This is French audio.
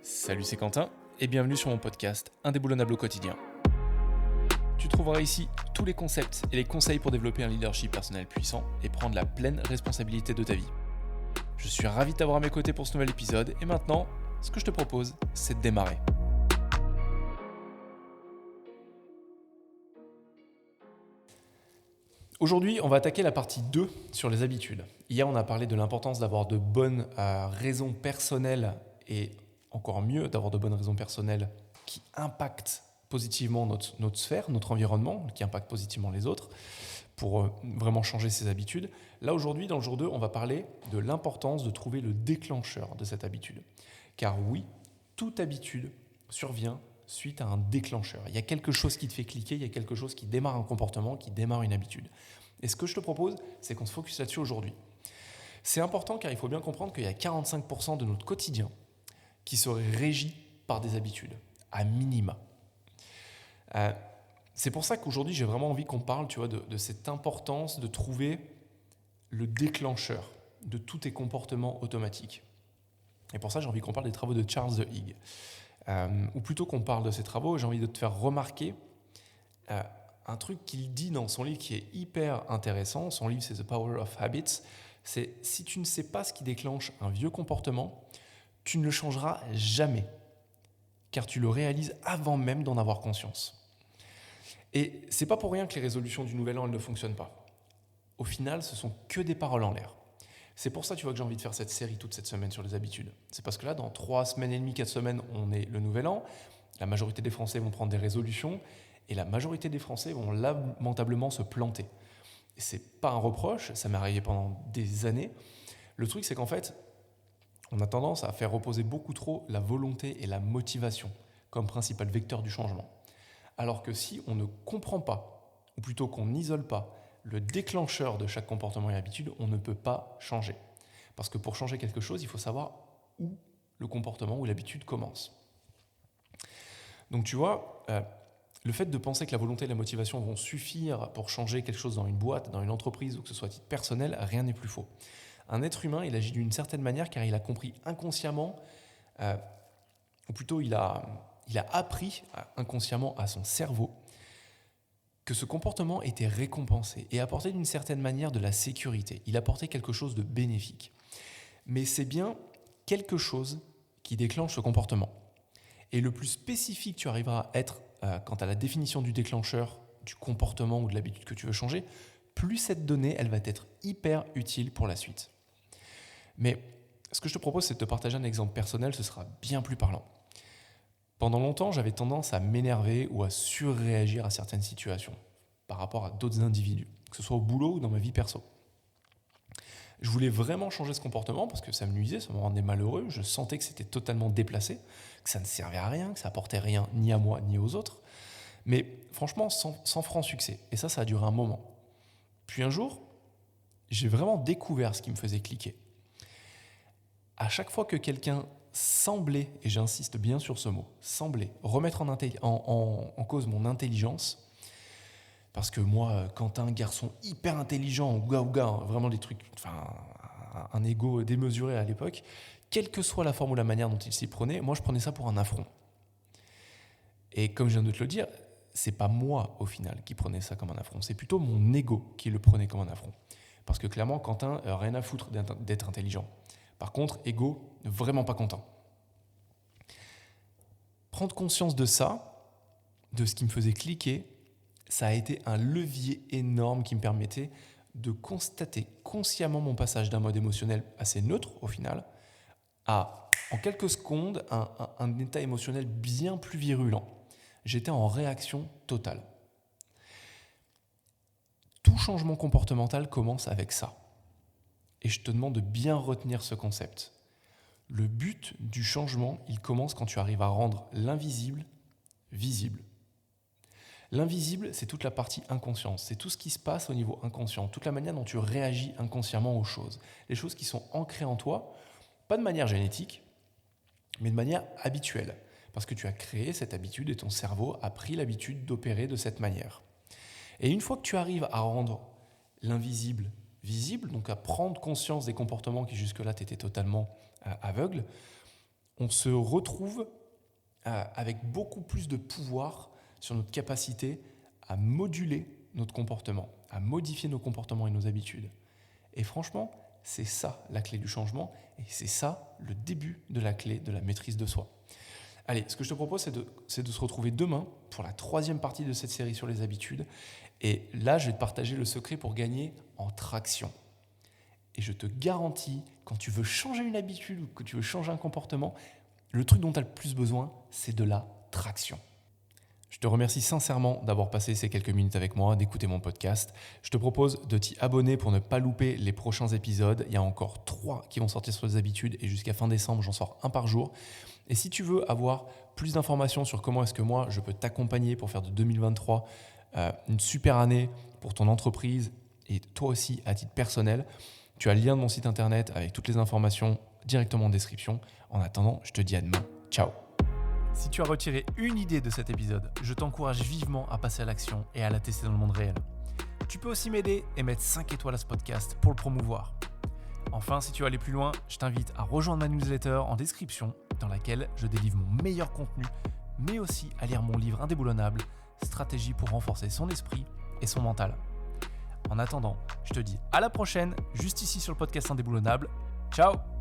Salut, c'est Quentin et bienvenue sur mon podcast Indéboulonnable au quotidien. Tu trouveras ici tous les concepts et les conseils pour développer un leadership personnel puissant et prendre la pleine responsabilité de ta vie. Je suis ravi de t'avoir à mes côtés pour ce nouvel épisode et maintenant, ce que je te propose, c'est de démarrer. Aujourd'hui, on va attaquer la partie 2 sur les habitudes. Hier, on a parlé de l'importance d'avoir de bonnes raisons personnelles et encore mieux, d'avoir de bonnes raisons personnelles qui impactent positivement notre sphère, notre environnement, qui impactent positivement les autres, pour vraiment changer ses habitudes. Là, aujourd'hui, dans le jour 2, on va parler de l'importance de trouver le déclencheur de cette habitude. Car oui, toute habitude survient suite à un déclencheur. Il y a quelque chose qui te fait cliquer, il y a quelque chose qui démarre un comportement, qui démarre une habitude. Et ce que je te propose, c'est qu'on se focus là-dessus aujourd'hui. C'est important car il faut bien comprendre qu'il y a 45% de notre quotidien qui serait régi par des habitudes, à minima. C'est pour ça qu'aujourd'hui, j'ai vraiment envie qu'on parle de cette importance de trouver le déclencheur de tous tes comportements automatiques. Et pour ça, j'ai envie qu'on parle des travaux de Charles Duhigg. Ou plutôt qu'on parle de ces travaux, j'ai envie de te faire remarquer un truc qu'il dit dans son livre qui est hyper intéressant. Son livre, c'est The Power of Habits. C'est si tu ne sais pas ce qui déclenche un vieux comportement, tu ne le changeras jamais, car tu le réalises avant même d'en avoir conscience. Et c'est pas pour rien que les résolutions du Nouvel An, elles ne fonctionnent pas. Au final, ce sont que des paroles en l'air. C'est pour ça, que j'ai envie de faire cette série toute cette semaine sur les habitudes. C'est parce que là, dans 3 semaines et demie, 4 semaines, on est le Nouvel An. La majorité des Français vont prendre des résolutions et la majorité des Français vont lamentablement se planter. Et c'est pas un reproche, ça m'est arrivé pendant des années. Le truc, c'est qu'en fait, on a tendance à faire reposer beaucoup trop la volonté et la motivation comme principal vecteur du changement. Alors que si on ne comprend pas, ou plutôt qu'on n'isole pas, le déclencheur de chaque comportement et habitude, on ne peut pas changer. Parce que pour changer quelque chose, il faut savoir où le comportement ou l'habitude commence. Donc tu vois, le fait de penser que la volonté et la motivation vont suffire pour changer quelque chose dans une boîte, dans une entreprise ou que ce soit à titre personnel, rien n'est plus faux. Un être humain, il agit d'une certaine manière car il a compris inconsciemment, ou plutôt il a appris inconsciemment à son cerveau que ce comportement était récompensé et apportait d'une certaine manière de la sécurité. Il apportait quelque chose de bénéfique. Mais c'est bien quelque chose qui déclenche ce comportement. Et le plus spécifique tu arriveras à être quant à la définition du déclencheur, du comportement ou de l'habitude que tu veux changer, plus cette donnée, elle va être hyper utile pour la suite. Mais ce que je te propose, c'est de te partager un exemple personnel, ce sera bien plus parlant. Pendant longtemps, j'avais tendance à m'énerver ou à surréagir à certaines situations par rapport à d'autres individus, que ce soit au boulot ou dans ma vie perso. Je voulais vraiment changer ce comportement parce que ça me nuisait, ça me rendait malheureux, je sentais que c'était totalement déplacé, que ça ne servait à rien, que ça apportait rien ni à moi ni aux autres. Mais franchement, sans franc succès. Et ça a duré un moment. Puis un jour, j'ai vraiment découvert ce qui me faisait cliquer. À chaque fois que quelqu'un semblait, et j'insiste bien sur ce mot, semblait remettre en cause mon intelligence, parce que moi, Quentin, garçon hyper intelligent, ouga, vraiment des trucs, un ego démesuré à l'époque, quelle que soit la forme ou la manière dont il s'y prenait, moi je prenais ça pour un affront. Et comme je viens de te le dire, c'est pas moi au final qui prenais ça comme un affront, c'est plutôt mon ego qui le prenait comme un affront. Parce que clairement, Quentin, rien à foutre d'être intelligent. Par contre, ego, vraiment pas content. Prendre conscience de ça, de ce qui me faisait cliquer, ça a été un levier énorme qui me permettait de constater consciemment mon passage d'un mode émotionnel assez neutre au final à, en quelques secondes, un état émotionnel bien plus virulent. J'étais en réaction totale. Tout changement comportemental commence avec ça. Et je te demande de bien retenir ce concept. Le but du changement, il commence quand tu arrives à rendre l'invisible visible. L'invisible, c'est toute la partie inconsciente, c'est tout ce qui se passe au niveau inconscient, toute la manière dont tu réagis inconsciemment aux choses. Les choses qui sont ancrées en toi, pas de manière génétique, mais de manière habituelle. Parce que tu as créé cette habitude et ton cerveau a pris l'habitude d'opérer de cette manière. Et une fois que tu arrives à rendre l'invisible visible, donc à prendre conscience des comportements qui jusque-là t'étaient totalement aveugles, on se retrouve avec beaucoup plus de pouvoir sur notre capacité à moduler notre comportement, à modifier nos comportements et nos habitudes. Et franchement, c'est ça la clé du changement et c'est ça le début de la clé de la maîtrise de soi. Allez, ce que je te propose, c'est de se retrouver demain pour la 3e partie de cette série sur les habitudes. Et là, je vais te partager le secret pour gagner en traction. Et je te garantis, quand tu veux changer une habitude ou que tu veux changer un comportement, le truc dont tu as le plus besoin, c'est de la traction. Je te remercie sincèrement d'avoir passé ces quelques minutes avec moi, d'écouter mon podcast. Je te propose de t'y abonner pour ne pas louper les prochains épisodes. Il y a encore 3 qui vont sortir sur les habitudes et jusqu'à fin décembre, j'en sors 1 par jour. Et si tu veux avoir plus d'informations sur comment est-ce que moi, je peux t'accompagner pour faire de 2023 une super année pour ton entreprise et toi aussi à titre personnel, tu as le lien de mon site internet avec toutes les informations directement en description. En attendant, je te dis à demain. Ciao. Si tu as retiré une idée de cet épisode, je t'encourage vivement à passer à l'action et à la tester dans le monde réel. Tu peux aussi m'aider et mettre 5 étoiles à ce podcast pour le promouvoir. Enfin, si tu veux aller plus loin, je t'invite à rejoindre ma newsletter en description dans laquelle je délivre mon meilleur contenu, mais aussi à lire mon livre indéboulonnable, Stratégie pour renforcer son esprit et son mental. En attendant, je te dis à la prochaine, juste ici sur le podcast Indéboulonnable. Ciao!